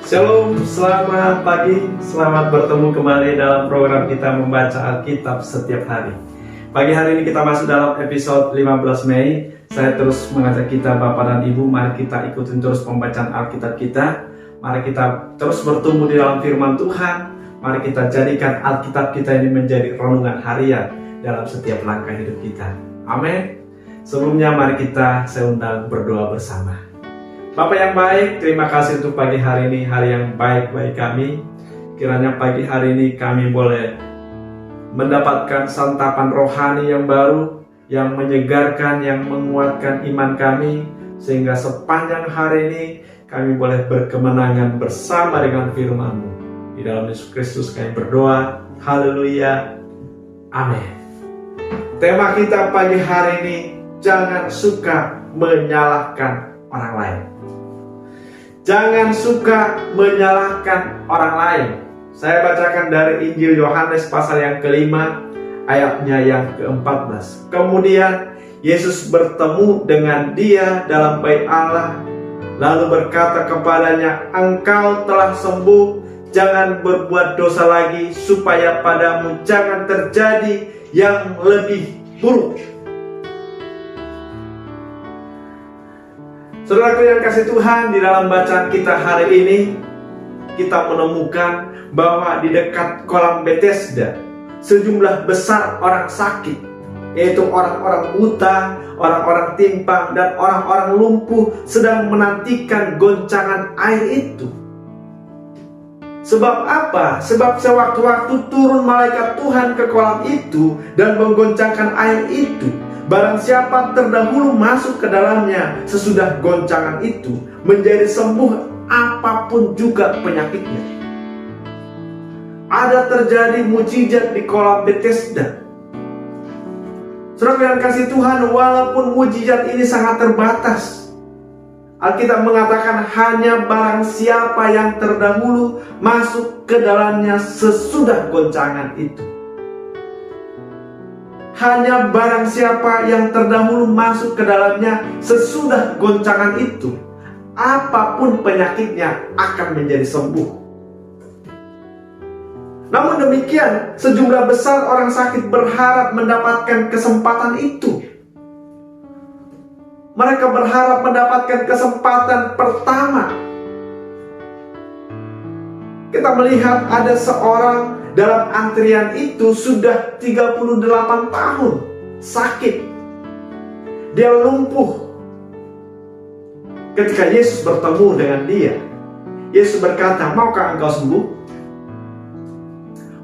Shalom, selamat pagi, selamat bertemu kembali dalam program kita membaca Alkitab setiap hari. Pagi hari ini kita masuk dalam episode 15 Mei. Saya terus mengajak kita Bapak dan Ibu, mari kita ikutin terus pembacaan Alkitab kita. Mari kita terus bertumbuh di dalam firman Tuhan. Mari kita jadikan Alkitab kita ini menjadi renungan harian dalam setiap langkah hidup kita. Amin. Sebelumnya mari saya undang berdoa bersama. Bapak yang baik, terima kasih untuk pagi hari ini, hari yang baik bagi kami. Kiranya pagi hari ini kami boleh mendapatkan santapan rohani yang baru, yang menyegarkan, yang menguatkan iman kami, sehingga sepanjang hari ini kami boleh berkemenangan bersama dengan firman-Mu. Di dalam Yesus Kristus kami berdoa, haleluya, amin. Tema kita pagi hari ini, jangan suka menyalahkan orang lain. Jangan suka menyalahkan orang lain. Saya bacakan dari Injil Yohanes pasal yang kelima, ayatnya yang ke-14. Kemudian Yesus bertemu dengan dia dalam bait Allah, lalu berkata kepadanya, "Engkau telah sembuh, jangan berbuat dosa lagi, supaya padamu jangan terjadi yang lebih buruk." Saudaraku yang kasih Tuhan, di dalam bacaan kita hari ini kita menemukan bahwa di dekat kolam Bethesda sejumlah besar orang sakit, yaitu orang-orang buta, orang-orang timpang, dan orang-orang lumpuh sedang menantikan goncangan air itu. Sebab apa? Sebab sewaktu-waktu turun malaikat Tuhan ke kolam itu dan menggoncangkan air itu. Barang siapa terdahulu masuk ke dalamnya sesudah goncangan itu, menjadi sembuh apapun juga penyakitnya. Ada terjadi mujizat di kolam Bethesda. Saudara yang kasih Tuhan, walaupun mujizat ini sangat terbatas, Alkitab mengatakan hanya barang siapa yang terdahulu masuk ke dalamnya sesudah goncangan itu. Hanya barang siapa yang terdahulu masuk ke dalamnya sesudah goncangan itu, apapun penyakitnya akan menjadi sembuh. Namun demikian, sejumlah besar orang sakit berharap mendapatkan kesempatan itu. Mereka berharap mendapatkan kesempatan pertama. Kita melihat ada seorang dalam antrian itu sudah 38 tahun sakit. Dia lumpuh. Ketika Yesus bertemu dengan dia, Yesus berkata, "Maukah engkau sembuh?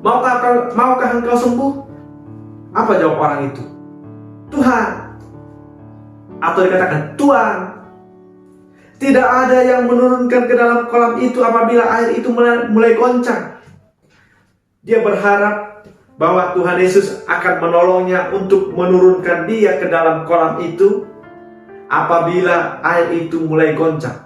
Maukah engkau sembuh?" Apa jawab orang itu? "Tuhan." Atau dikatakan, "Tuhan, tidak ada yang menurunkan ke dalam kolam itu apabila air itu mulai goncang." Dia berharap bahwa Tuhan Yesus akan menolongnya untuk menurunkan dia ke dalam kolam itu apabila air itu mulai goncang.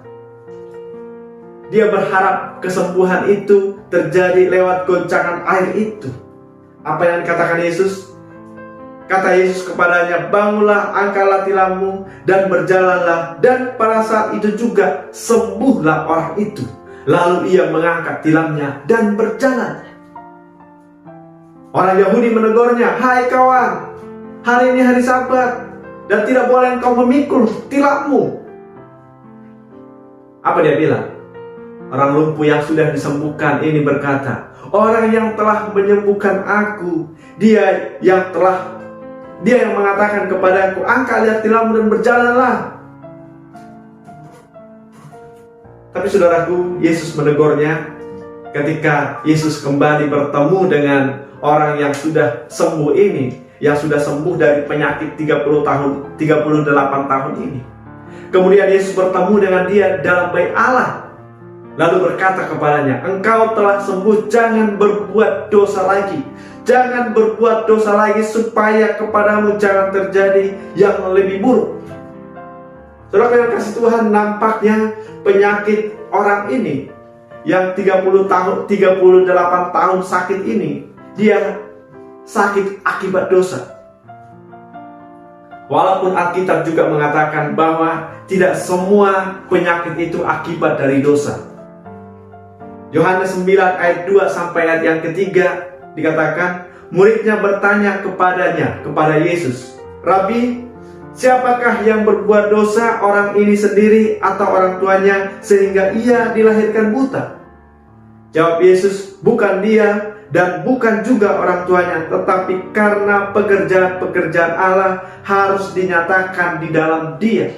Dia berharap kesembuhan itu terjadi lewat goncangan air itu. Apa yang dikatakan Yesus? Kata Yesus kepadanya, "Bangunlah, angkatlah tilammu dan berjalanlah." Dan pada saat itu juga sembuhlah orang itu. Lalu ia mengangkat tilamnya dan berjalan. Orang Yahudi menegurnya, "Hai kawan, hari ini hari Sabat dan tidak boleh engkau memikul tilammu." Apa dia bilang? Orang lumpuh yang sudah disembuhkan ini berkata, "Orang yang telah menyembuhkan aku, dia yang mengatakan kepadaku, 'Angkatlah tilammu dan berjalanlah.'" Tapi saudaraku, Yesus menegurnya ketika Yesus kembali bertemu dengan orang yang sudah sembuh ini, yang sudah sembuh dari penyakit 38 tahun ini. Kemudian Yesus bertemu dengan dia dalam bait Allah, lalu berkata kepadanya, "Engkau telah sembuh, jangan berbuat dosa lagi. Jangan berbuat dosa lagi supaya kepadamu jangan terjadi yang lebih buruk." Saudara yang kasih Tuhan, nampaknya penyakit orang ini yang 38 tahun sakit ini, dia sakit akibat dosa. Walaupun Alkitab juga mengatakan bahwa tidak semua penyakit itu akibat dari dosa. Yohanes 9 ayat 2 sampai ayat yang ketiga dikatakan, muridnya bertanya kepada Yesus, Rabi, siapakah yang berbuat dosa, orang ini sendiri atau orang tuanya, sehingga ia dilahirkan buta? Jawab Yesus, bukan dia dan bukan juga orang tuanya, tetapi karena pekerjaan-pekerjaan Allah harus dinyatakan di dalam dia.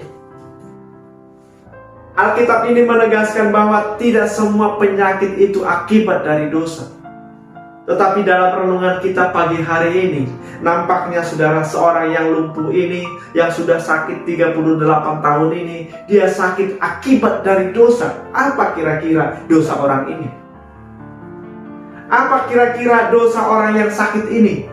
Alkitab ini menegaskan bahwa tidak semua penyakit itu akibat dari dosa. Tetapi dalam renungan kita pagi hari ini, nampaknya saudara, seorang yang lumpuh ini, yang sudah sakit 38 tahun ini, dia sakit akibat dari dosa. Apa kira-kira dosa orang ini? Apa kira-kira dosa orang yang sakit ini?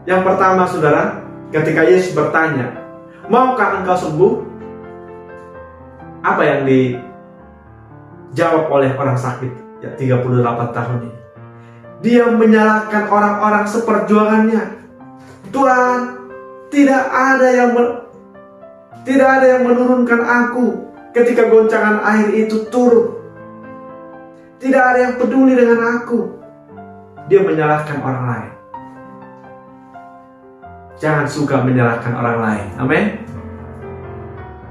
Yang pertama saudara, ketika Yesus bertanya, maukah engkau sembuh? Apa yang dijawab oleh orang sakit ya 38 tahun ini? Dia menyalahkan orang-orang seperjuangannya. Tuhan, tidak ada yang menurunkan aku ketika goncangan air itu turun. Tidak ada yang peduli dengan aku. Dia menyalahkan orang lain. Jangan suka menyalahkan orang lain. Amin.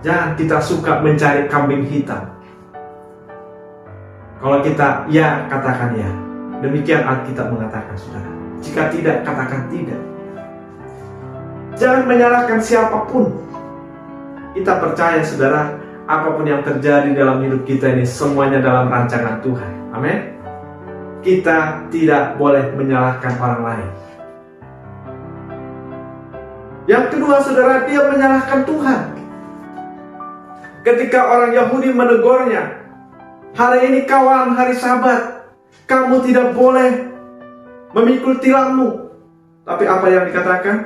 Jangan kita suka mencari kambing hitam. Kalau kita ya, katakan ya. Demikian Alkitab mengatakan, saudara. Jika tidak, katakan tidak. Jangan menyalahkan siapapun. Kita percaya, saudara, apapun yang terjadi dalam hidup kita ini, semuanya dalam rancangan Tuhan. Amin. Kita tidak boleh menyalahkan orang lain. Yang kedua, saudara, dia menyalahkan Tuhan. Ketika orang Yahudi menegurnya, hari ini kawan, hari Sabat, kamu tidak boleh memikul tilangmu. Tapi apa yang dikatakan?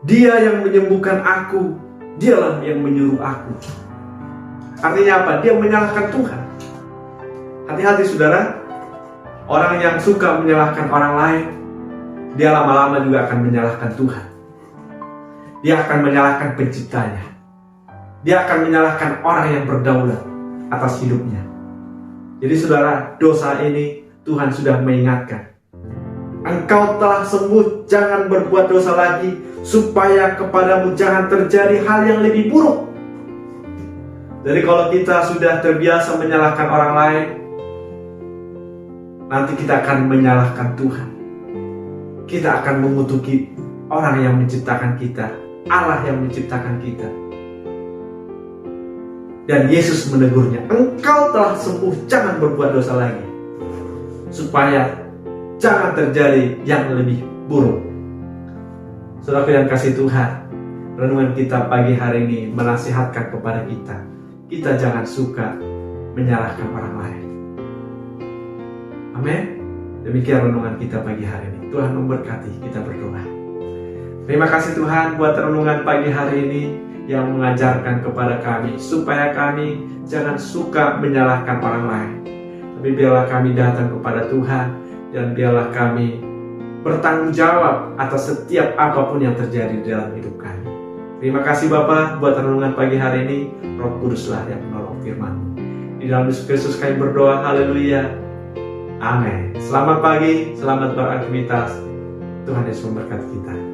Dia yang menyembuhkan aku, dialah yang menyuruh aku. Artinya apa? Dia menyalahkan Tuhan. Hati-hati saudara, orang yang suka menyalahkan orang lain, dia lama-lama juga akan menyalahkan Tuhan. Dia akan menyalahkan penciptanya. Dia akan menyalahkan orang yang berdaulat atas hidupnya. Jadi saudara, dosa ini Tuhan sudah mengingatkan. Engkau telah sembuh, jangan berbuat dosa lagi, supaya kepadamu jangan terjadi hal yang lebih buruk. Jadi kalau kita sudah terbiasa menyalahkan orang lain, nanti kita akan menyalahkan Tuhan. Kita akan mengutuki orang yang menciptakan kita, Allah yang menciptakan kita. Dan Yesus menegurnya, engkau telah sembuh, jangan berbuat dosa lagi, supaya jangan terjadi yang lebih buruk. Saudara yang kasih Tuhan, renungan kita pagi hari ini menasihatkan kepada kita, kita jangan suka menyalahkan orang lain. Amin. Demikian renungan kita pagi hari ini. Tuhan memberkati, kita berdoa. Terima kasih Tuhan buat renungan pagi hari ini yang mengajarkan kepada kami supaya kami jangan suka menyalahkan orang lain. Tapi biarlah kami datang kepada Tuhan dan biarlah kami bertanggung jawab atas setiap apapun yang terjadi dalam hidup kami. Terima kasih Bapa buat renungan pagi hari ini. Roh Kuduslah yang menolong firman-Mu. Di dalam Yesus Kristus kami berdoa. Haleluya. Amin. Selamat pagi, selamat beraktivitas. Tuhan Yesus memberkati kita.